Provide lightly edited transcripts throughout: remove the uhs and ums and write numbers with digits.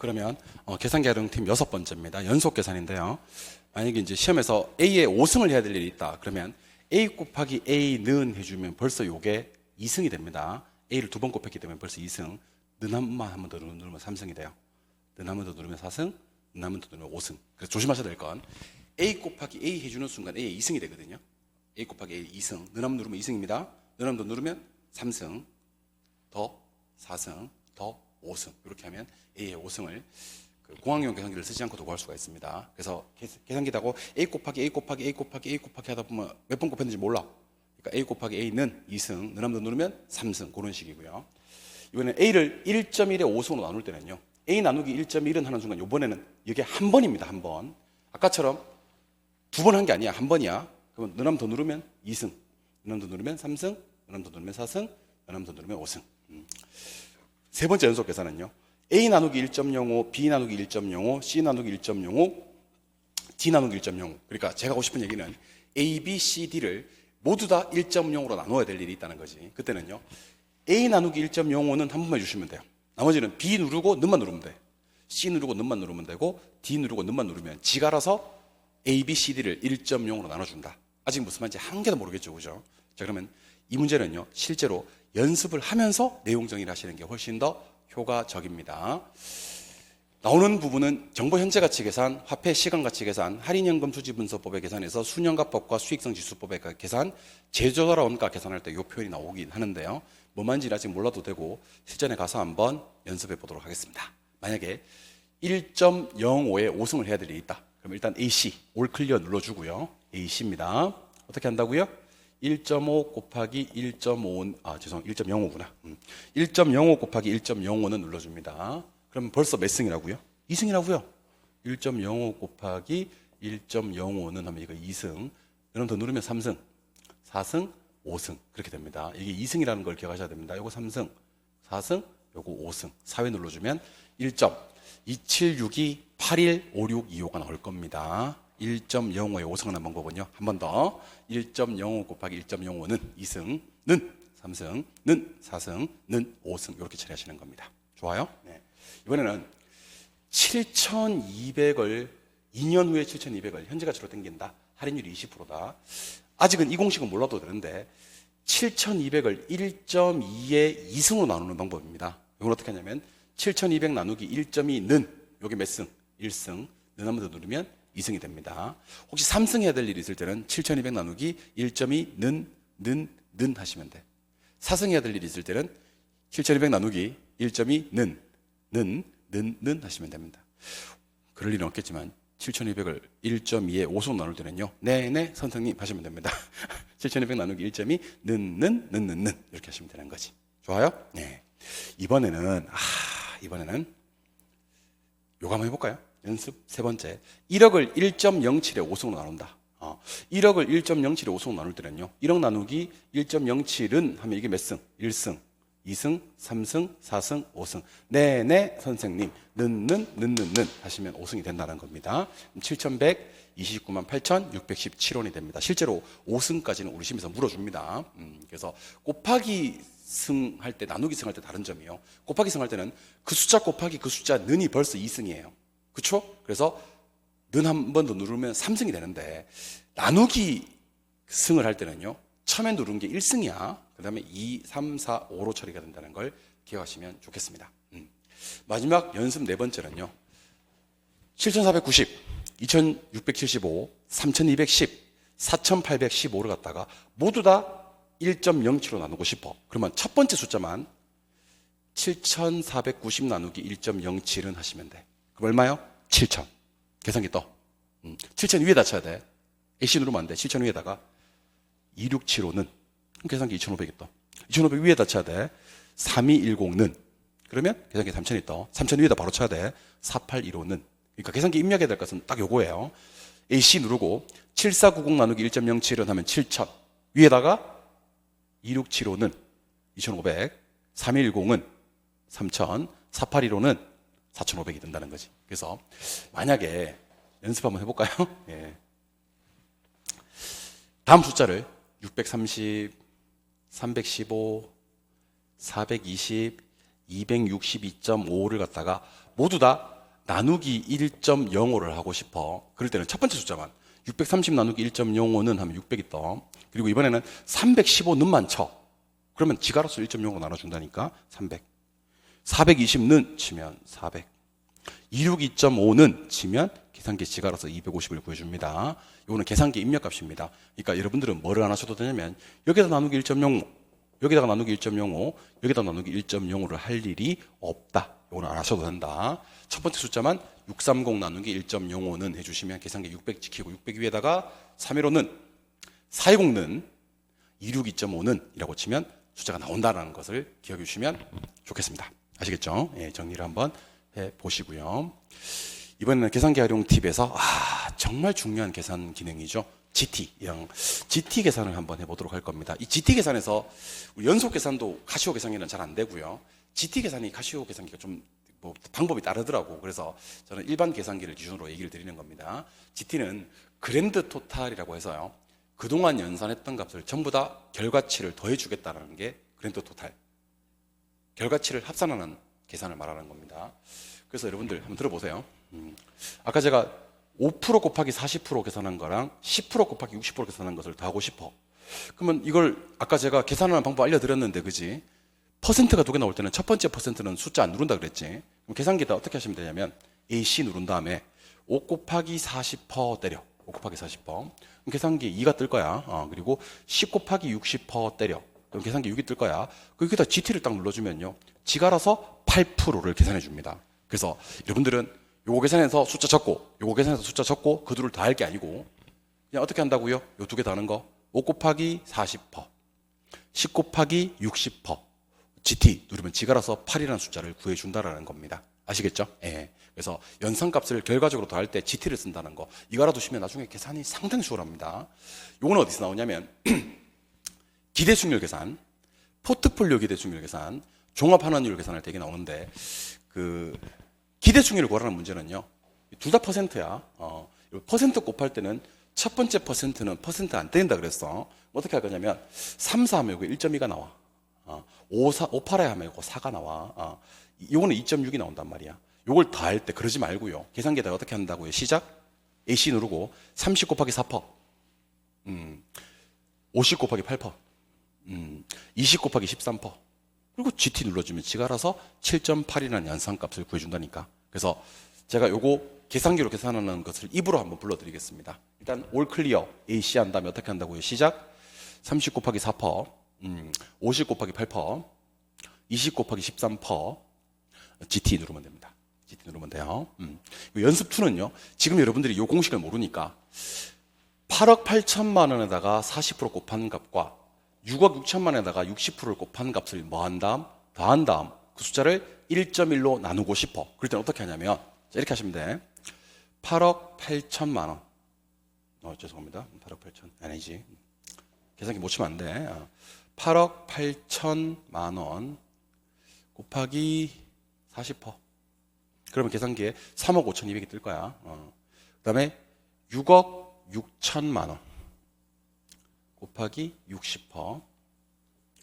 그러면 계산기 활용팀 6번째입니다. 연속 계산인데요. 만약에 이제 시험에서 A에 5승을 해야 될 일이 있다. 그러면 A 곱하기 A는 해주면 벌써 요게 2승이 됩니다. A를 2번 곱했기 때문에 벌써 2승. 는 한 번 더 누르면 3승이 돼요. 는 한 번 더 누르면 4승. 는 한 번 더 누르면 5승. 그래서 조심하셔야 될 건 A 곱하기 A 해주는 순간 A의 2승이 되거든요. A 곱하기 A 2승. 는 한 번 누르면 2승입니다. 는 한 번 더 누르면 3승. 더 4승. 더 5승. 이렇게 하면 A의 5승을 공학용 계산기를 쓰지 않고도 구할 수가 있습니다. 그래서 계산기다고 A 곱하기 A 곱하기 A 곱하기 A 곱하기 하다 보면 몇 번 곱했는지 몰라. 그러니까 A 곱하기 A는 2승, 는 한 번 더 누르면 3승. 그런 식이고요. 이번에 A를 1.1에 5승으로 나눌 때는요. A 나누기 1.1은 하는 순간 이번에는 이게 한 번입니다. 한 번. 아까처럼 2번 한 게 아니야. 한 번이야. 그러면 는 한 번 더 누르면 2승, 는 한 번 더 누르면 3승, 는 한 번 더 누르면 4승, 는 한 번 더 누르면 5승. 세 번째 연속 계산은요. A 나누기 1.05, B 나누기 1.05, C 나누기 1.05, D 나누기 1.05. 그러니까 제가 하고 싶은 얘기는 A, B, C, D를 모두 다 1.0으로 나눠야 될 일이 있다는 거지. 그때는요. A 나누기 1.05는 한 번만 해주시면 돼요. 나머지는 B 누르고 는만 누르면 돼. C 누르고 는만 누르면 되고 D 누르고 는만 누르면 지가 알아서 A, B, C, D를 1.0으로 나눠준다. 아직 무슨 말인지 한 개도 모르겠죠. 그죠? 자, 그러면 이 문제는요. 실제로 연습을 하면서 내용 정리를 하시는 게 훨씬 더 효과적입니다. 나오는 부분은 정보 현재 가치 계산, 화폐 시간 가치 계산, 할인연금 수지분석법의 계산에서 순현가법과 수익성 지수법의 계산, 제조자라 원가 계산할 때 이 표현이 나오긴 하는데요. 뭐 말인지 아직 몰라도 되고 실전에 가서 한번 연습해 보도록 하겠습니다. 만약에 1.05에 5승을 해야 될 일이 있다. 그럼 일단 AC, 올 클리어 눌러주고요. AC입니다. 어떻게 한다고요? 1.5 곱하기 1.5, 1.05구나. 1.05 곱하기 1.05는 눌러줍니다. 그럼 벌써 몇 승이라고요? 2승이라고요. 1.05 곱하기 1.05는 하면 이거 2승. 그럼 더 누르면 3승, 4승, 5승. 그렇게 됩니다. 이게 2승이라는 걸 기억하셔야 됩니다. 요거 3승, 4승, 요거 5승. 4회 눌러주면 1.2762815625가 나올 겁니다. 1.05에 5승을 하는 방법은요. 한 번 더. 1.05 곱하기 1.05는 2승, 는 3승, 는 4승, 는 5승. 이렇게 처리하시는 겁니다. 좋아요? 네. 이번에는 7,200을 2년 후에 7,200을 현재 가치로 땡긴다. 할인율이 20%다. 아직은 이 공식은 몰라도 되는데 7,200을 1.2에 2승으로 나누는 방법입니다. 이건 어떻게 하냐면 7,200 나누기 1.2는 여기 몇 승? 1승. 는 한 번 더 누르면 2승이 됩니다. 혹시 3승 해야 될 일이 있을 때는 7,200 나누기 1.2는 하시면 돼. 4승 해야 될 일이 있을 때는 7,200 나누기 1.2는 하시면 됩니다. 그럴 일은 없겠지만 7,200을 1.2에 5승 나눌 때는요. 네 선생님 하시면 됩니다. 7,200 나누기 1.2 는 이렇게 하시면 되는 거지. 좋아요? 네. 이번에는 요거 한번 해볼까요? 연습 세 번째. 1억을 1.07에 5승으로 나눈다. 1억을 1.07에 5승으로 나눌 때는요. 1억 나누기 1.07은 하면 이게 몇 승? 1승, 2승, 3승, 4승, 5승. 네 선생님. 는 하시면 5승이 된다는 겁니다. 7,129만 8,617원이 됩니다. 실제로 5승까지는 우리 시험에서 물어줍니다. 그래서 곱하기 승 할 때, 나누기 승 할 때 다른 점이요. 곱하기 승 할 때는 그 숫자 곱하기 그 숫자 는이 벌써 2승이에요. 그렇죠? 그래서 는 한 번 더 누르면 3승이 되는데 나누기 승을 할 때는요. 처음에 누른 게 1승이야. 그 다음에 2, 3, 4, 5로 처리가 된다는 걸 기억하시면 좋겠습니다. 마지막 연습 네 번째는요. 7,490, 2,675, 3,210, 4,815를 갖다가 모두 다 1.07로 나누고 싶어. 그러면 첫 번째 숫자만 7,490 나누기 1.07은 하시면 돼. 그럼 얼마요? 7,000. 계산기 떠. 7,000 위에다 쳐야 돼. AC 누르면 안 돼. 7,000 위에다가 2675는 계산기 2,500이 떠. 2,500 위에다 쳐야 돼. 3210는 그러면 계산기 3,000이 떠. 3,000 위에다 바로 쳐야 돼. 4815는 그러니까 계산기 입력해야 될 것은 딱 요거예요. AC 누르고 7490 나누기 1.07은 하면 7,000 위에다가 2675는 2,500 3210은 3,000 4815는 4,500이 된다는 거지. 그래서 만약에 연습 한번 해볼까요? 예. 다음 숫자를 630, 315, 420, 262.5를 갖다가 모두 다 나누기 1.05를 하고 싶어. 그럴 때는 첫 번째 숫자만 630 나누기 1.05는 하면 600이 떠. 그리고 이번에는 315는만 쳐. 그러면 지가로서 1.05 나눠준다니까 300. 420는 치면 400. 262.5는 치면 계산기 지가로서 250을 구해줍니다. 이거는 계산기 입력값입니다. 그러니까 여러분들은 뭐를 안 하셔도 되냐면 여기다 나누기 1.05, 여기다가 나누기 1.05, 여기다 나누기 1.05를 할 일이 없다. 이거는 안 하셔도 된다. 첫 번째 숫자만 630 나누기 1.05는 해주시면 계산기 600 지키고 600 위에다가 315는 420는 262.5는 이라고 치면 숫자가 나온다는 것을 기억해 주시면 좋겠습니다. 아시겠죠? 예, 정리를 한번 해보시고요. 이번에는 계산기 활용 팁에서 정말 중요한 계산 기능이죠. GT 계산을 한번 해보도록 할 겁니다. 이 GT 계산에서 연속 계산도 카시오 계산기는 잘 안 되고요. GT 계산이 카시오 계산기가 좀 방법이 다르더라고. 그래서 저는 일반 계산기를 기준으로 얘기를 드리는 겁니다. GT는 그랜드 토탈이라고 해서요. 그동안 연산했던 값을 전부 다 결과치를 더해주겠다는 게 그랜드 토탈. 결과치를 합산하는 계산을 말하는 겁니다. 그래서 여러분들 한번 들어보세요. 아까 제가 5% 곱하기 40% 계산한 거랑 10% 곱하기 60% 계산한 것을 더 하고 싶어. 그러면 이걸 아까 제가 계산하는 방법 알려드렸는데, 그지? 퍼센트가 두 개 나올 때는 첫 번째 퍼센트는 숫자 안 누른다 그랬지? 그럼 계산기에다 어떻게 하시면 되냐면 AC 누른 다음에 5 곱하기 40% 때려. 5 곱하기 40%. 그럼 계산기에 2가 뜰 거야. 그리고 10 곱하기 60% 때려. 그럼 계산기 6이 뜰 거야. 거기다 GT를 딱 눌러주면요. 지가 알아서 8%를 계산해 줍니다. 그래서 여러분들은 요거 계산해서 숫자 적고, 요거 계산해서 숫자 적고, 그 둘을 다 할 게 아니고, 그냥 어떻게 한다고요? 요 두 개 다 하는 거. 5 곱하기 40%, 10 곱하기 60%, GT 누르면 지가 알아서 8이라는 숫자를 구해준다라는 겁니다. 아시겠죠? 예. 그래서 연산값을 결과적으로 더할 때 GT를 쓴다는 거. 이거 알아두시면 나중에 계산이 상당히 수월합니다. 요거는 어디서 나오냐면, 기대승률 계산, 포트폴리오 기대승률 계산, 종합환원율 계산할 때 이게 나오는데, 기대승률을 구하라는 문제는요, 둘 다 퍼센트야. 퍼센트 곱할 때는 첫 번째 퍼센트는 퍼센트 안 떼린다 그랬어. 어떻게 할 거냐면, 3, 4 하면 이거 1.2가 나와. 5, 8에 하면 이거 4가 나와. 이거는 2.6이 나온단 말이야. 요걸 다 할 때 그러지 말고요. 계산기에다 어떻게 한다고요? 시작. AC 누르고 30 곱하기 4%, 50 곱하기 8%, 20 곱하기 13%. 그리고 GT 눌러주면 지가 알아서 7.8이라는 연산값을 구해준다니까. 그래서 제가 요거 계산기로 계산하는 것을 입으로 한번 불러드리겠습니다. 일단 올 클리어 AC 한 다음에 어떻게 한다고요? 시작. 30 곱하기 4%, 50 곱하기 8%, 20 곱하기 13%, GT 누르면 됩니다. GT 누르면 돼요. 연습 2는요. 지금 여러분들이 이 공식을 모르니까 8억 8천만 원에다가 40% 곱한 값과 6억 6천만 원에다가 60%를 곱한 값을 뭐한 다음? 더한 다음 그 숫자를 1.1로 나누고 싶어. 그럴 때는 어떻게 하냐면 이렇게 하시면 돼. 8억 8천만 원. 죄송합니다. 8억 8천 아니지. 계산기 못 치면 안 돼. 8억 8천만 원 곱하기 40%. 그러면 계산기에 3억 5,200이 뜰 거야. 그 다음에 6억 6천만 원 곱하기 60%.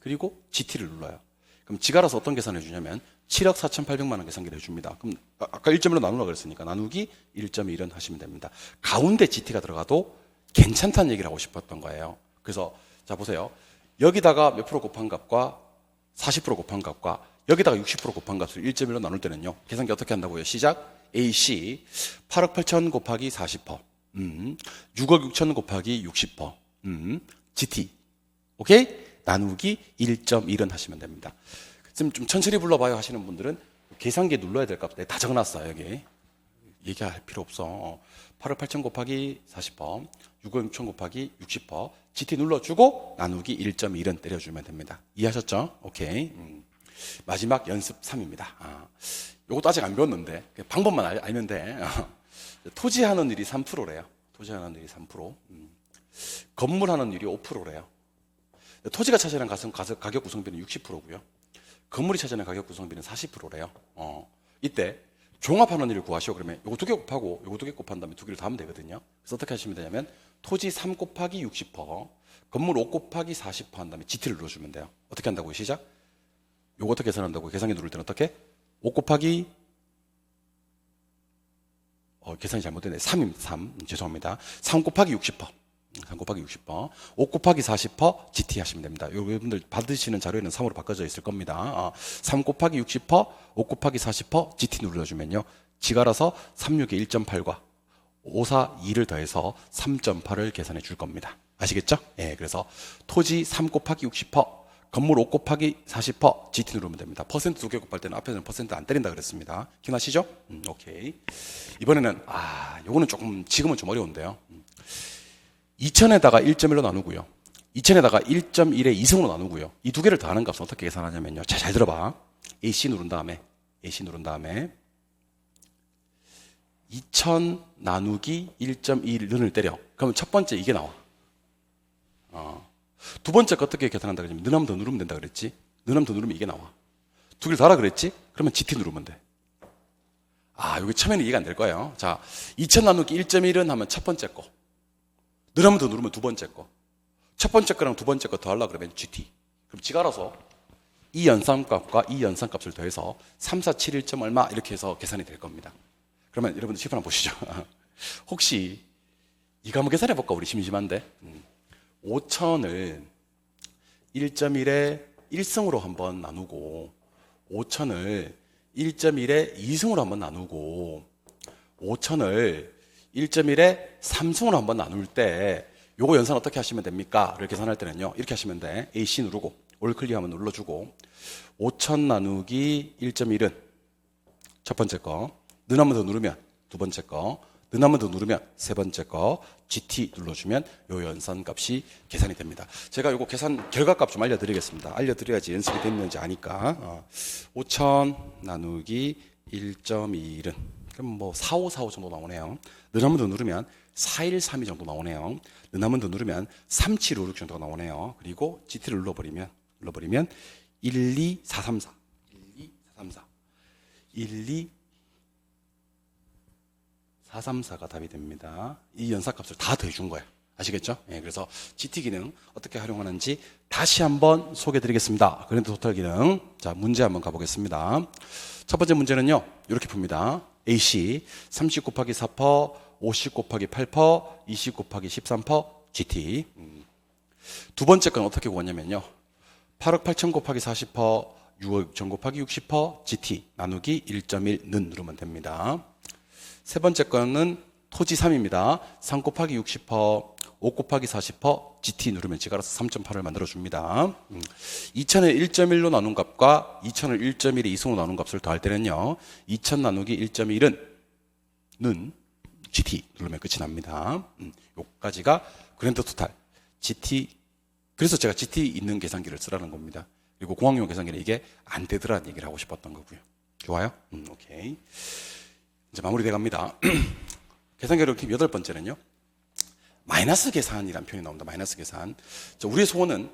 그리고 GT를 눌러요. 그럼 지가 알아서 어떤 계산을 해주냐면 7억 4,800만 원 계산기를 해줍니다. 그럼 아까 1.1로 나누라고 그랬으니까 나누기 1.1은 하시면 됩니다. 가운데 GT가 들어가도 괜찮다는 얘기를 하고 싶었던 거예요. 그래서 자 보세요. 여기다가 몇 프로 곱한 값과 40% 곱한 값과 여기다가 60% 곱한 값을 1.1로 나눌 때는요. 계산기 어떻게 한다고요? 시작. AC 8억 8천 곱하기 40%, 6억 6천 곱하기 60%, GT 오케이? 나누기 1.1은 하시면 됩니다. 지금 좀 천천히 불러봐요 하시는 분들은 계산기에 눌러야 될 값 다 적어놨어요. 여기 얘기할 필요 없어. 8억 8천 곱하기 40%, 6억 6천 곱하기 60%, GT 눌러주고 나누기 1.1은 때려주면 됩니다. 이해하셨죠? 오케이. 마지막 연습 3입니다. 이것도 아직 안 배웠는데 방법만 알면 돼. 토지 하는율이 3%래요. 토지 하는율이 3%. 건물 하는율이 5%래요. 토지가 차지하는 가격 구성비는 60%고요. 건물이 차지하는 가격 구성비는 40%래요. 이때 종합하는율을 구하시오. 그러면 요거 두 개 곱하고 요거 두 개 곱한 다음에 두 개를 더하면 되거든요. 그래서 어떻게 하시면 되냐면 토지 3 곱하기 60%, 건물 5 곱하기 40%한 다음에 GT를 눌러주면 돼요. 어떻게 한다고요? 시작. 요거 어떻게 계산한다고? 계산기 누를 때는 어떻게? 5 곱하기 계산이 잘못됐네. 3입니다. 3. 죄송합니다. 3 곱하기 60%. 3 곱하기 60%. 5 곱하기 40% GT 하시면 됩니다. 여러분들 받으시는 자료에는 3으로 바꿔져 있을 겁니다. 3 곱하기 60%, 5 곱하기 40% GT 눌러주면요. 지가 알아서 36의 1.8과 5, 4, 2를 더해서 3.8을 계산해 줄 겁니다. 아시겠죠? 예, 그래서 토지 3 곱하기 60%, 건물 5 곱하기 40% GT 누르면 됩니다. 퍼센트 두 개 곱할 때는 앞에서는 퍼센트 안 때린다 그랬습니다. 기억나시죠? 오케이. 이번에는 요거는 조금 지금은 좀 어려운데요. 2000에다가 1.1로 나누고요. 2000에다가 1.1의 2승으로 나누고요. 이 두 개를 더하는 값은 어떻게 계산하냐면요. 잘 들어봐. AC 누른 다음에 2000 나누기 1.1을 때려. 그러면 첫 번째 이게 나와. 두 번째 거 어떻게 계산한다 그러냐면 는 하면 더 누르면 된다 그랬지. 는 하면 더 누르면 이게 나와. 두 개를 달아 그랬지. 그러면 GT 누르면 돼. 여기 처음에는 이해가 안 될 거예요. 자, 2000 나누기 1.1은 하면 첫 번째 거. 는 하면 더 누르면 두 번째 거. 첫 번째 거랑 두 번째 거 더하려고 그러면 GT. 그럼 지가 알아서 이 연산값과 이 연산값을 더해서 3, 4, 7, 1점 얼마 이렇게 해서 계산이 될 겁니다. 그러면 여러분들 시판 한번 보시죠. 혹시 이거 한번 계산해 볼까? 우리 심심한데. 5000을 1.1에 1승으로 한번 나누고 5000을 1.1에 2승으로 한번 나누고 5000을 1.1에 3승으로 한번 나눌 때 요거 연산 어떻게 하시면 됩니까? 를 계산할 때는요. 이렇게 하시면 돼. AC 누르고 올 클릭하면 눌러주고 5000 나누기 1.1은 첫 번째 거, 는 한 번 더 누르면 두 번째 거, 는 한 번 더 누르면 세 번째 거, GT 눌러주면 요 연산값이 계산이 됩니다. 제가 요거 계산 결과값 좀 알려드리겠습니다. 알려드려야지 연습이 됐는지 아니까. 5000 나누기 1.1은 그럼 뭐 4545 정도 나오네요. 는 한 번 더 누르면 4132 정도 나오네요. 는 한 번 더 누르면 3756 정도가 나오네요. 그리고 GT를 눌러버리면 12434 12434가 답이 됩니다. 이 연산값을 다 더해준 거예요. 아시겠죠? 예, 그래서 GT 기능 어떻게 활용하는지 다시 한번 소개해 드리겠습니다. 그랜드 토탈 기능. 자, 문제 한번 가보겠습니다. 첫 번째 문제는요, 이렇게 풉니다. AC 30 곱하기 4%, 50 곱하기 8%, 20 곱하기 13% GT. 두 번째 건 어떻게 구하냐면요. 8억 8천 곱하기 40%, 6억 6천 곱하기 60% GT 나누기 1.1는 누르면 됩니다. 세 번째 거는 토지 3입니다. 3 곱하기 60%, 5 곱하기 40% GT 누르면 지가 알아서 3.8을 만들어줍니다. 2000을 1.1로 나눈 값과 2000을 1.1에 2승으로 나눈 값을 더할 때는요. 2000 나누기 1.1은 GT 누르면 끝이 납니다. 요까지가 그랜드 토탈 GT. 그래서 제가 GT 있는 계산기를 쓰라는 겁니다. 그리고 공학용 계산기는 이게 안 되더라는 얘기를 하고 싶었던 거고요. 좋아요? 오케이. 이제 마무리돼 갑니다. 계산기 어려움 여덟 번째는요. 마이너스 계산이라는 표현이 나옵니다. 마이너스 계산. 우리의 소원은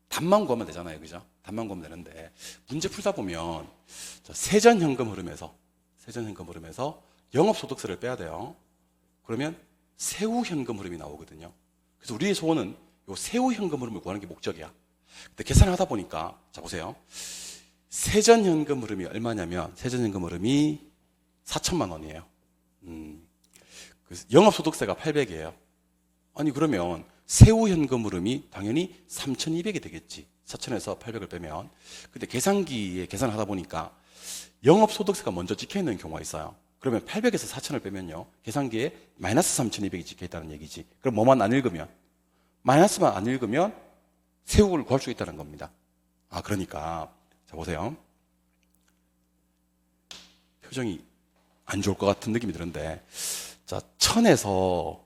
답만 구하면 되잖아요. 그죠? 답만 구하면 되는데 문제 풀다 보면 세전현금 흐름에서 영업소득세를 빼야 돼요. 그러면 세후현금 흐름이 나오거든요. 그래서 우리의 소원은 요 세후현금 흐름을 구하는 게 목적이야. 근데 계산을 하다 보니까 자 보세요. 세전현금 흐름이 얼마냐면 세전현금 흐름이 4천만 원이에요. 영업소득세가 800이에요. 아니 그러면 세후현금 흐름이 당연히 3,200이 되겠지. 4천에서 800을 빼면. 근데 계산기에 계산을 하다 보니까 영업소득세가 먼저 찍혀있는 경우가 있어요. 그러면 800에서 4천을 빼면요. 계산기에 마이너스 3,200이 찍혀있다는 얘기지. 그럼 뭐만 안 읽으면? 마이너스만 안 읽으면 세후를 구할 수 있다는 겁니다. 그러니까 자 보세요. 표정이 안 좋을 것 같은 느낌이 드는데 자 1000에서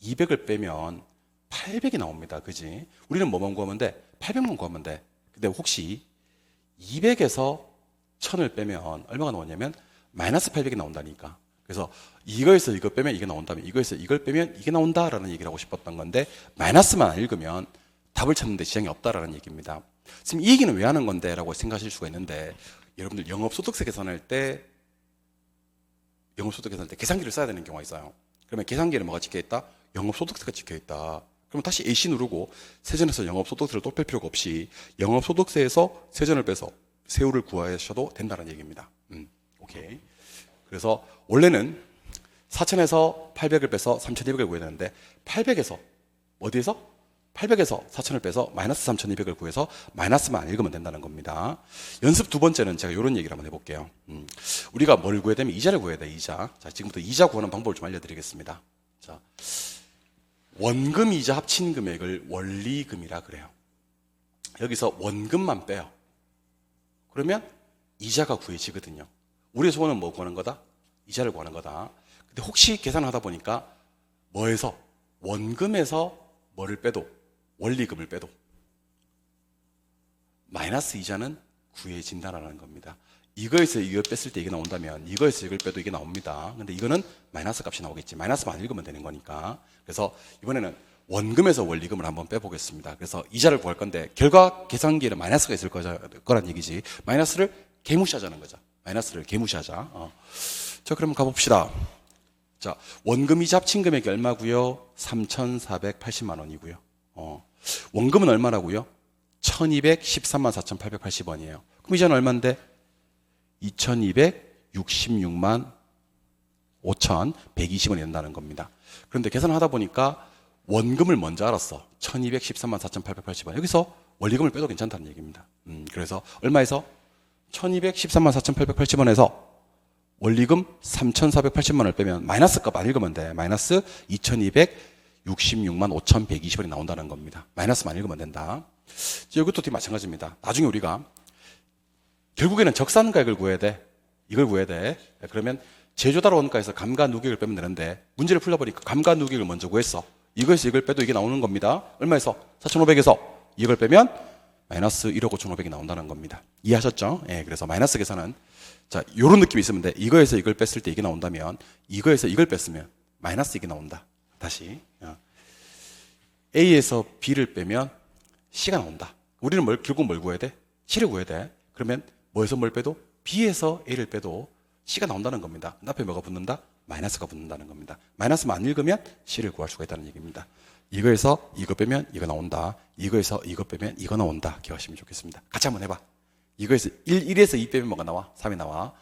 200을 빼면 800이 나옵니다. 그지? 우리는 뭐만 구하면 돼? 800만 구하면 돼. 근데 혹시 200에서 1000을 빼면 얼마가 나오냐면 마이너스 800이 나온다니까. 그래서 이거에서 이거 빼면 이게 나온다면 이거에서 이걸 빼면 이게 나온다라는 얘기를 하고 싶었던 건데 마이너스만 안 읽으면 답을 찾는 데 지장이 없다라는 얘기입니다. 지금 이 얘기는 왜 하는 건데 라고 생각하실 수가 있는데 여러분들 영업소득세 계산할 때 계산기를 써야 되는 경우가 있어요. 그러면 계산기에는 뭐가 찍혀있다? 영업소득세가 찍혀있다. 그러면 다시 AC 누르고 세전에서 영업소득세를 또 뺄 필요가 없이 영업소득세에서 세전을 빼서 세후를 구하셔도 된다는 얘기입니다. 오케이. 그래서 원래는 4,000에서 800을 빼서 3,200을 구해야 되는데 800에서 어디에서? 800에서 4,000을 빼서 마이너스 3,200을 구해서 마이너스만 읽으면 된다는 겁니다. 연습 두 번째는 제가 이런 얘기를 한번 해볼게요. 우리가 뭘 구해야 되면 이자를 구해야 돼, 이자. 자, 지금부터 이자 구하는 방법을 좀 알려드리겠습니다. 자, 원금 이자 합친 금액을 원리금이라 그래요. 여기서 원금만 빼요. 그러면 이자가 구해지거든요. 우리의 소원은 뭐 구하는 거다? 이자를 구하는 거다. 근데 혹시 계산을 하다 보니까 뭐에서? 원금에서 뭐를 빼도, 원리금을 빼도 마이너스 이자는 구해진다라는 겁니다. 이거에서 이걸 뺐을 때 이게 나온다면 이거에서 이걸 빼도 이게 나옵니다. 근데 이거는 마이너스 값이 나오겠지. 마이너스만 읽으면 되는 거니까. 그래서 이번에는 원금에서 원리금을 한번 빼보겠습니다. 그래서 이자를 구할 건데 결과 계산기에는 마이너스가 있을 거란 얘기지. 마이너스를 개무시하자는 거죠. 마이너스를 개무시하자. 자, 그럼 가봅시다. 자, 원금 이자 합친 금액이 얼마고요? 3,480만 원이고요. 원금은 얼마라고요? 1,213만 4,880원이에요. 그럼 이자는 얼마인데? 2,266만 5,120원이 된다는 겁니다. 그런데 계산을 하다 보니까 원금을 먼저 알았어. 1,213만 4,880원. 여기서 원리금을 빼도 괜찮다는 얘기입니다. 그래서 얼마에서? 1,213만 4,880원에서 원리금 3,480만 원을 빼면 마이너스 값 안 읽으면 돼. 마이너스 2,266만 5,120원이 나온다는 겁니다. 마이너스만 읽으면 된다. 이것도 되게 마찬가지입니다. 나중에 우리가 결국에는 적산가액을 구해야 돼. 이걸 구해야 돼. 그러면 제조달 원가에서 감가 누객을 빼면 되는데 문제를 풀려보니까 감가 누객을 먼저 구했어. 이거에서 이걸 빼도 이게 나오는 겁니다. 얼마에서? 4,500에서 이걸 빼면 마이너스 1억 5,500이 나온다는 겁니다. 이해하셨죠? 예, 그래서 마이너스 계산은 자, 요런 느낌이 있으면 돼. 이거에서 이걸 뺐을 때 이게 나온다면 이거에서 이걸 뺐으면 마이너스 이게 나온다. 다시 A에서 B를 빼면 C가 나온다. 우리는 결국 뭘 구해야 돼? C를 구해야 돼. 그러면 뭐에서 뭘 빼도 B에서 A를 빼도 C가 나온다는 겁니다. 앞에 뭐가 붙는다? 마이너스가 붙는다는 겁니다. 마이너스만 안 읽으면 C를 구할 수가 있다는 얘기입니다. 이거에서 이거 빼면 이거 나온다. 이거에서 이거 빼면 이거 나온다. 기억하시면 좋겠습니다. 같이 한번 해봐. 이거에서 1에서 2 빼면 뭐가 나와? 3이 나와.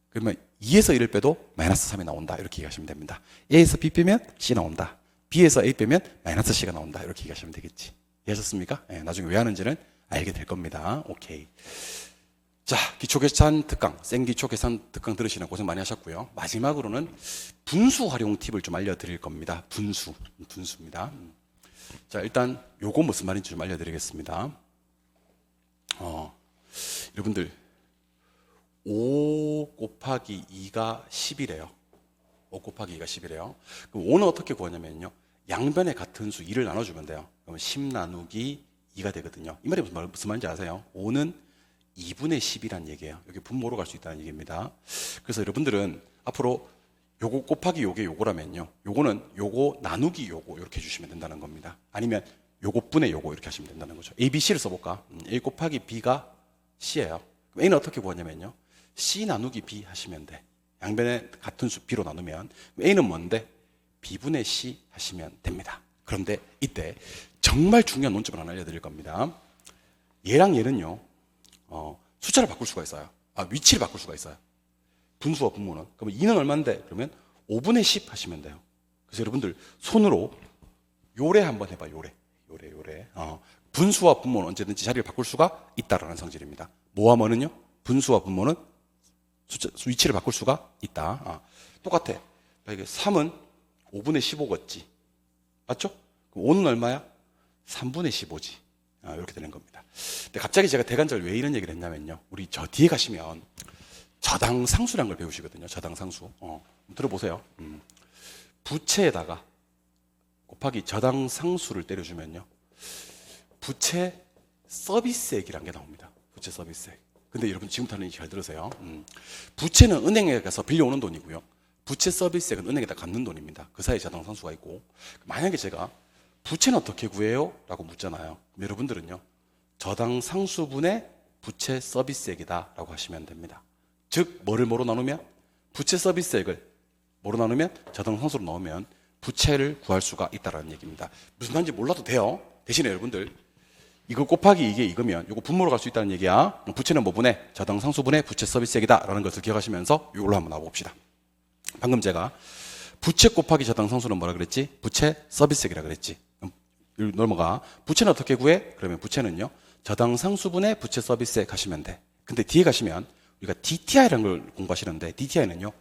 그러면 2에서 1을 빼도 마이너스 3이 나온다. 이렇게 얘기하시면 됩니다. A에서 B 빼면 C 나온다. B에서 A 빼면 마이너스 C가 나온다. 이렇게 얘기하시면 되겠지. 이해하셨습니까? 네, 나중에 왜 하는지는 알게 될 겁니다. 오케이. 자, 기초계산 특강, 생기초계산 특강 들으시는 고생 많이 하셨고요. 마지막으로는 분수 활용 팁을 좀 알려드릴 겁니다. 분수입니다. 자, 일단 요거 무슨 말인지 좀 알려드리겠습니다. 여러분들 5 곱하기 2가 10이래요. 5 곱하기 2가 10이래요. 그럼 5는 어떻게 구하냐면요. 양변에 같은 수 2를 나눠주면 돼요. 그러면 10 나누기 2가 되거든요. 이 말이 무슨 말인지 아세요? 5는 2분의 10이란 얘기예요. 여기 분모로 갈 수 있다는 얘기입니다. 그래서 여러분들은 앞으로 요거 곱하기 요게 요거라면요. 요거는 요거 나누기 요거 이렇게 해주시면 된다는 겁니다. 아니면 요것분의 요거 이렇게 하시면 된다는 거죠. A, B, C를 써볼까? A 곱하기 B가 C예요. 그럼 A는 어떻게 구하냐면요. C 나누기 B 하시면 돼. 양변에 같은 수 B로 나누면 A는 뭔데? B분의 C 하시면 됩니다. 그런데 이때 정말 중요한 논점을 하나 알려드릴 겁니다. 얘랑 얘는요. 숫자를 바꿀 수가 있어요. 위치를 바꿀 수가 있어요. 분수와 분모는. 그러면 2는 얼마인데? 그러면 5분의 10 하시면 돼요. 그래서 여러분들 손으로 요래 한번 해봐. 요래. 분수와 분모는 언제든지 자리를 바꿀 수가 있다라는 성질입니다. 뭐와 뭐는요? 분수와 분모는 위치를 바꿀 수가 있다. 똑같아. 이게 3은 5분의 15겠지. 맞죠? 그럼 5는 얼마야? 3분의 15지. 이렇게 되는 겁니다. 근데 갑자기 제가 대간절 왜 이런 얘기를 했냐면요. 우리 저 뒤에 가시면 저당상수라는 걸 배우시거든요. 저당상수. 들어보세요. 부채에다가 곱하기 저당상수를 때려주면요. 부채 서비스액이라는 게 나옵니다. 부채 서비스액. 근데 여러분 지금부터 하는 얘기 잘 들으세요. 부채는 은행에 가서 빌려오는 돈이고요. 부채 서비스액은 은행에다 갚는 돈입니다. 그 사이에 저당상수가 있고. 만약에 제가 부채는 어떻게 구해요? 라고 묻잖아요. 그럼 여러분들은요. 저당상수분의 부채 서비스액이다 라고 하시면 됩니다. 즉 뭐로 나누면? 부채 서비스액을 뭐로 나누면? 저당상수로 넣으면 부채를 구할 수가 있다는 얘기입니다. 무슨 말인지 몰라도 돼요. 대신에 여러분들 이거 곱하기 이게 이거면 이거 분모로 갈 수 있다는 얘기야. 부채는 뭐분의? 저당상수분의 부채 서비스액이다 라는 것을 기억하시면서 이걸로 한번 나와봅시다. 방금 제가 부채 곱하기 저당상수는 뭐라 그랬지? 부채 서비스액이라 그랬지. 여기 넘어가. 부채는 어떻게 구해? 그러면 부채는요, 저당상수분의 부채 서비스액 하시면 돼. 근데 뒤에 가시면 우리가 DTI라는 걸 공부하시는데, DTI는요,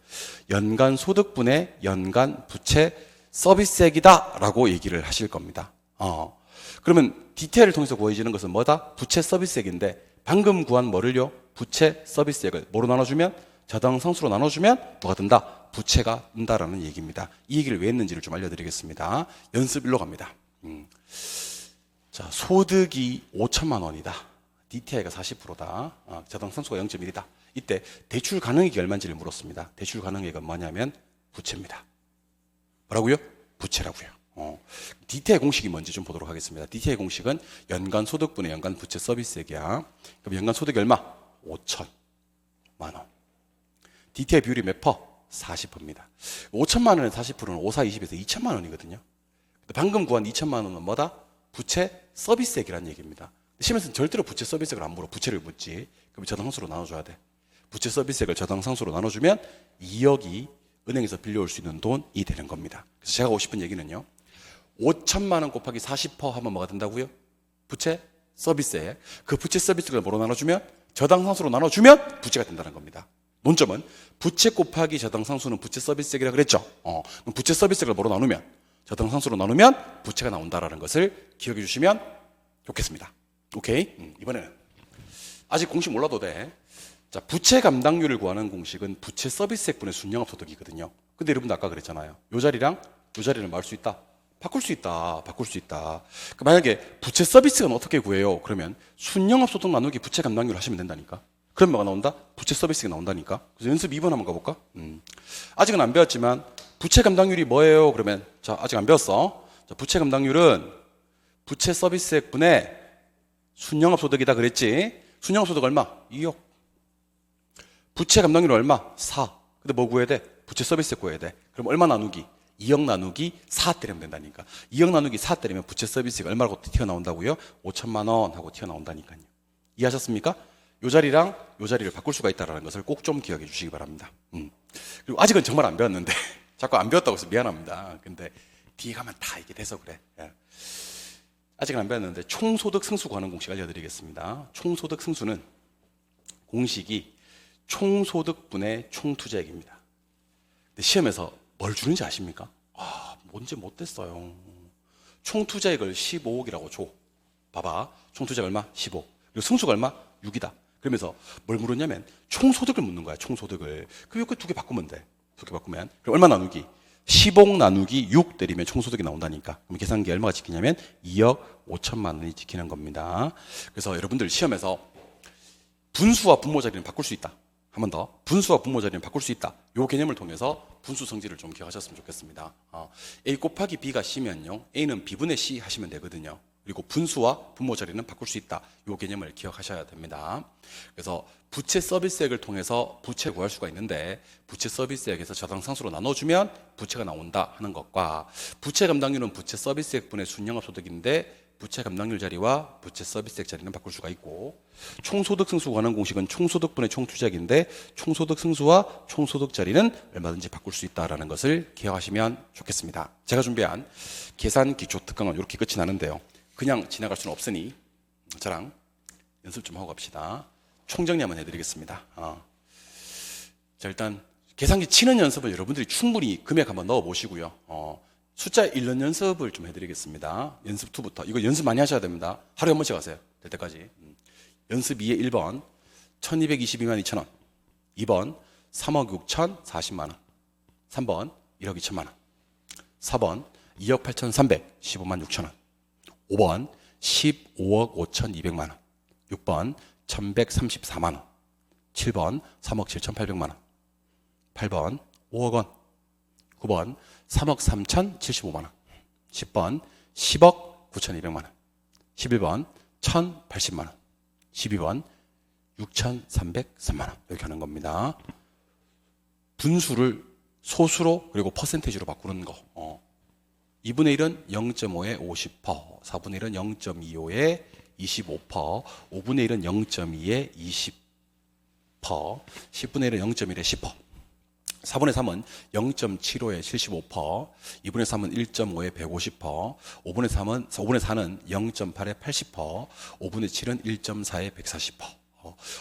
연간 소득분의 연간 부채 서비스액이다 라고 얘기를 하실 겁니다. 그러면 DTI를 통해서 구해지는 것은 뭐다? 부채 서비스액인데, 방금 구한 뭐를요? 부채 서비스액을 뭐로 나눠주면? 저당상수로 나눠주면 뭐가 든다? 부채가 뜬다라는 얘기입니다. 이 얘기를 왜 했는지를 좀 알려드리겠습니다. 연습 1로 갑니다. 자, 소득이 5천만 원이다. DTI가 40%다. 저당상수가 0.1이다. 이때 대출 가능액이 얼마인지를 물었습니다. 대출 가능액은 뭐냐면 부채입니다. 뭐라고요? 부채라고요. DTI 공식이 뭔지 좀 보도록 하겠습니다. DTI 공식은 연간 소득분의 연간 부채 서비스액이야. 그럼 연간 소득이 얼마? 5천만 원. DTI 비율이 몇 퍼? 40%입니다. 5천만 원의 40%는 5, 4, 20에서 2천만 원이거든요. 방금 구한 2천만 원은 뭐다? 부채 서비스액이라는 얘기입니다. 시험에서는 절대로 부채 서비스액을 안 물어. 부채를 묻지. 그럼 저당상수로 나눠줘야 돼. 부채 서비스액을 저당상수로 나눠주면 2억이 은행에서 빌려올 수 있는 돈이 되는 겁니다. 그래서 제가 하고 싶은 얘기는요, 5천만 원 곱하기 40% 하면 뭐가 된다고요? 부채 서비스액. 그 부채 서비스액을 뭐로 나눠주면? 저당상수로 나눠주면 부채가 된다는 겁니다. 논점은 부채 곱하기 저당상수는 부채 서비스액이라 그랬죠. 그럼 부채 서비스액을 뭐로 나누면? 저당상수로 나누면 부채가 나온다라는 것을 기억해 주시면 좋겠습니다. 오케이? 이번에는 아직 공식 몰라도 돼. 자, 부채 감당률을 구하는 공식은 부채 서비스액분의 순영합소득이거든요. 근데 여러분도 아까 그랬잖아요. 요 자리랑 요 자리를 뭐 할 수 있다? 바꿀 수 있다. 바꿀 수 있다. 그러니까 만약에 부채 서비스액은 어떻게 구해요? 그러면 순영합소득 나누기 부채 감당률 하시면 된다니까. 그럼 뭐가 나온다? 부채 서비스가 나온다니까. 그래서 연습 2번 한번 가볼까? 아직은 안 배웠지만 부채 감당률이 뭐예요? 그러면 자, 아직 안 배웠어. 자, 부채 감당률은 부채 서비스액분의 순영합소득이다 그랬지. 순영합소득 얼마? 2억. 부채 감당률 얼마? 4. 근데 뭐 구해야 돼? 부채 서비스액 구해야 돼. 그럼 얼마 나누기? 2억 나누기 4 때리면 된다니까. 2억 나누기 4 때리면 부채 서비스액 얼마라고 튀어나온다고요? 5천만 원 하고 튀어나온다니까요. 이해하셨습니까? 요 자리랑 요 자리를 바꿀 수가 있다는 것을 꼭 좀 기억해 주시기 바랍니다. 그리고 아직은 정말 안 배웠는데 자꾸 안 배웠다고 해서 미안합니다. 근데 뒤에 가면 다 이게 돼서 그래. 아직은 안 배웠는데 총소득 승수 구하는 공식 알려드리겠습니다. 총소득 승수는 공식이 총소득분의 총투자액입니다. 근데 시험에서 뭘 주는지 아십니까? 뭔지 못됐어요. 총투자액을 15억이라고 줘. 봐봐. 총투자액 얼마? 15. 그리고 승수가 얼마? 6이다. 그러면서 뭘 물었냐면 총소득을 묻는 거야. 총소득을. 그 두 개 바꾸면 돼. 두 개 바꾸면. 그럼 얼마 나누기? 15 나누기 6 때리면 총소득이 나온다니까. 그럼 계산기 얼마가 찍히냐면 2억 5천만 원이 찍히는 겁니다. 그래서 여러분들 시험에서 분수와 분모 자리는 바꿀 수 있다. 한 번 더. 분수와 분모 자리는 바꿀 수 있다. 이 개념을 통해서 분수 성질을 좀 기억하셨으면 좋겠습니다. A 곱하기 B가 C면요. A는 B분의 C 하시면 되거든요. 그리고 분수와 분모 자리는 바꿀 수 있다. 이 개념을 기억하셔야 됩니다. 그래서 부채 서비스액을 통해서 부채를 구할 수가 있는데 부채 서비스액에서 저당상수로 나눠주면 부채가 나온다 하는 것과 부채 감당률은 부채 서비스액분의 순영합소득인데 부채 감당률 자리와 부채 서비스액 자리는 바꿀 수가 있고 총소득 승수 구하는 공식은 총소득분의 총투자액인데 총소득 승수와 총소득 자리는 얼마든지 바꿀 수 있다는 것을 기억하시면 좋겠습니다. 제가 준비한 계산 기초 특강은 이렇게 끝이 나는데요. 그냥 지나갈 수는 없으니 저랑 연습 좀 하고 갑시다. 총정리 한번 해드리겠습니다. 자, 일단 계산기 치는 연습은 여러분들이 충분히 금액 한번 넣어 보시고요. 숫자 읽는 연습을 좀 해드리겠습니다. 연습 2부터. 이거 연습 많이 하셔야 됩니다. 하루에 한 번씩 하세요. 될 때까지. 연습 2의 1번 1222만 2천 원. 2번 3억 6천 40만 원. 3번 1억 2천만 원. 4번 2억 8천 315만 6천 원. 5번 15억 5천 2백만 원. 6번 1134만 원. 7번 3억 7천 8백만 원. 8번 5억 원. 9번 3억 3천 75만 원. 10번 10억 9천 2백만 원. 11번 1080만 원. 12번 6303만 원. 이렇게 하는 겁니다. 분수를 소수로 그리고 퍼센테이지로 바꾸는 거. 2분의 1은 0.5에 50%, 4분의 1은 0.25에 25%, 5분의 1은 0.2에 20%, 10분의 1은 0.1에 10%. 4분의 3은 0.75에 75%, 2분의 3은 1.5에 150%, 5분의 4는 0.8에 80%, 5분의 7은 1.4에 140%,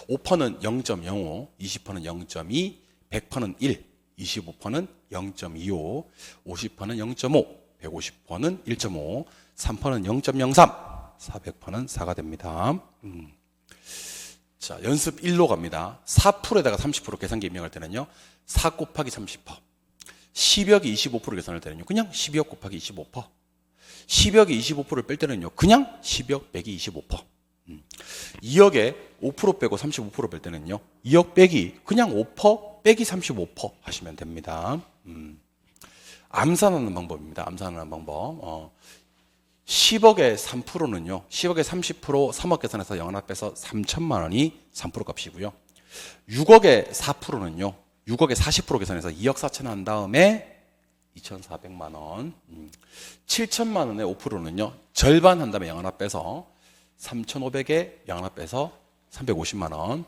5%는 0.05, 20%는 0.2, 100%는 1, 25%는 0.25, 50%는 0.5, 150%는 1.5, 3%는 0.03, 400%는 4가 됩니다. 자, 연습 1로 갑니다. 4%에다가 30% 계산기 입력할 때는요, 4 곱하기 30%. 10억이 25% 계산할 때는요, 그냥 12억 곱하기 25%. 10억이 25%를 뺄 때는요, 그냥 12억 빼기 25%. 2억에 5% 빼고 35% 뺄 때는요, 2억 빼기 그냥 5% 빼기 35% 하시면 됩니다. 암산하는 방법입니다. 암산하는 방법. 10억의 3%는요, 10억의 30% 3억 계산해서 0 하나 빼서 3천만 원이 3% 값이고요. 6억의 4%는요, 6억의 40% 계산해서 2억 4천 한 다음에 2,400만 원. 7천만 원의 5%는요, 절반 한 다음에 0 하나 빼서 3,500에 0 하나 빼서 350만 원.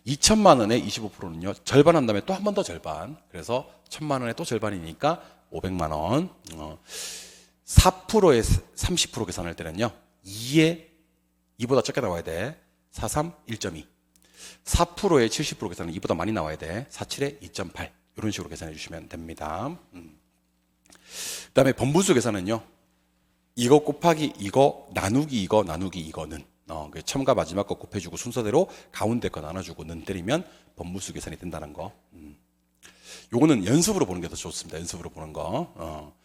2천만 원의 25%는요, 절반 한 다음에 또 한 번 더 절반. 그래서 1,000만 원의 또 절반이니까 500만 원. 4%에 30% 계산할 때는요, 2보다 적게 나와야 돼. 4, 3, 1.2. 4%에 70% 계산은 2보다 많이 나와야 돼. 4, 7에 2.8. 이런 식으로 계산해 주시면 됩니다. 그 다음에 번분수 계산은요, 이거 곱하기 이거 나누기 이거 나누기 이거는 처음과 마지막 거 곱해주고 순서대로 가운데 거 나눠주고 는 때리면 번분수 계산이 된다는 거. 요거는 연습으로 보는 게 더 좋습니다. 연습으로 보는 거.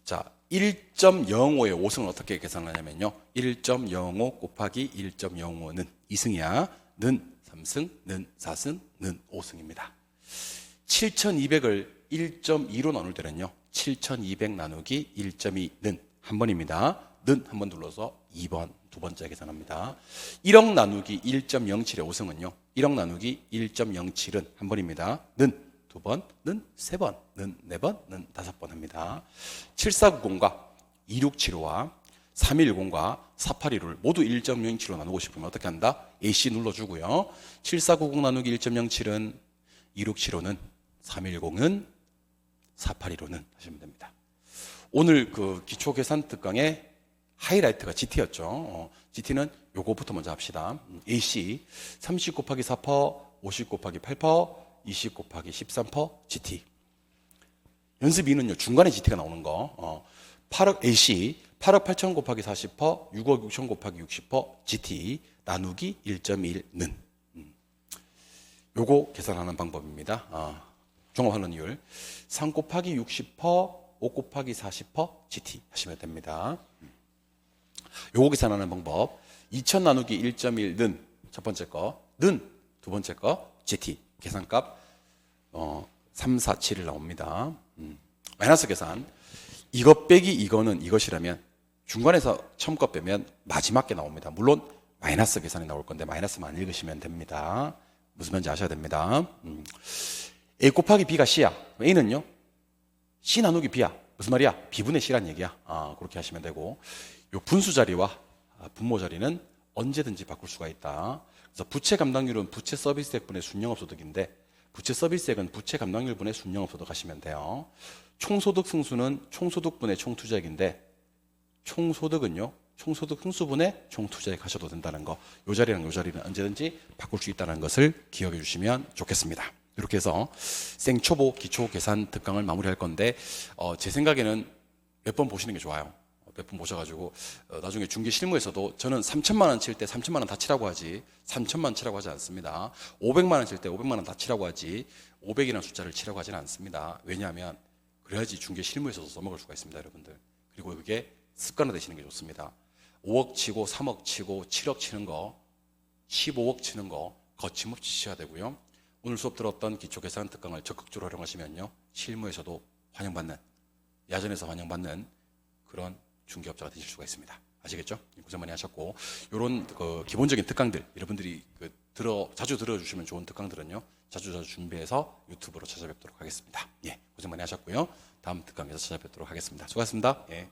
자, 1.05의 5승은 어떻게 계산하냐면요, 1.05 곱하기 1.05는 2승이야. 는 3승, 는 4승, 는 5승입니다. 7,200을 1.2로 나눌 때는요, 7,200 나누기 1.2는 한 번입니다. 는 한 번 눌러서 2번, 두 번째 계산합니다. 1억 나누기 1.07의 5승은요, 1억 나누기 1.07은 한 번입니다. 는 두 번, 는 세 번, 는 네 번, 는 다섯 번 합니다. 7490과 2675와 3110과 4815를 모두 1.07로 나누고 싶으면 어떻게 한다? AC 눌러주고요. 7490 나누기 1.07은 2675는 3110은 4815는 하시면 됩니다. 오늘 그 기초계산 특강의 하이라이트가 GT였죠. GT는 요거부터 먼저 합시다. AC 30 곱하기 4%, 50 곱하기 8%, 20 곱하기 13% GT. 연습 2는요, 중간에 GT가 나오는 거. 8억 AC 8억 8천 곱하기 40%, 6억 6천 곱하기 60% GT 나누기 1.1는 요거 계산하는 방법입니다. 종합환원율 3 곱하기 60%, 5 곱하기 40% GT 하시면 됩니다. 요거 계산하는 방법 2000 나누기 1.1는 첫 번째 거, 는 두 번째 거 GT 계산값 3, 4, 7이 나옵니다. 마이너스 계산 이것 빼기 이거는 이것이라면 중간에서 처음 거 빼면 마지막 게 나옵니다. 물론 마이너스 계산이 나올 건데 마이너스만 읽으시면 됩니다. 무슨 말인지 아셔야 됩니다. A 곱하기 B가 C야. A는요, C 나누기 B야. 무슨 말이야? B분의 C란 얘기야. 그렇게 하시면 되고, 요 분수 자리와 분모 자리는 언제든지 바꿀 수가 있다. 그래서 부채 감당률은 부채 서비스액분의 순영업소득인데, 부채 서비스액은 부채 감당률분의 순영업소득 하시면 돼요. 총소득 승수는 총소득분의 총투자액인데, 총소득은요, 총소득 승수분의 총투자액 하셔도 된다는 거. 요 자리랑 요 자리는 언제든지 바꿀 수 있다는 것을 기억해 주시면 좋겠습니다. 이렇게 해서 생초보 기초 계산 특강을 마무리할 건데, 제 생각에는 몇 번 보시는 게 좋아요. 몇 번 보셔가지고 나중에 중개 실무에서도 저는 3천만 원 칠 때 3천만 원 다 치라고 하지 3천만 치라고 하지 않습니다. 500만 원 칠 때 500만 원 다 치라고 하지 500이라는 숫자를 치라고 하지는 않습니다. 왜냐하면 그래야지 중개 실무에서도 써먹을 수가 있습니다, 여러분들. 그리고 그게 습관화 되시는 게 좋습니다. 5억 치고 3억 치고 7억 치는 거, 15억 치는 거 거침없이 치셔야 되고요. 오늘 수업 들었던 기초계산 특강을 적극적으로 활용하시면요, 실무에서도 환영받는, 야전에서 환영받는 그런 중개업자가 되실 수가 있습니다. 아시겠죠? 고생 많이 하셨고, 이런 그 기본적인 특강들 여러분들이 자주 들어주시면 좋은 특강들은요, 자주 준비해서 유튜브로 찾아뵙도록 하겠습니다. 예, 고생 많이 하셨고요. 다음 특강에서 찾아뵙도록 하겠습니다. 수고하셨습니다. 예.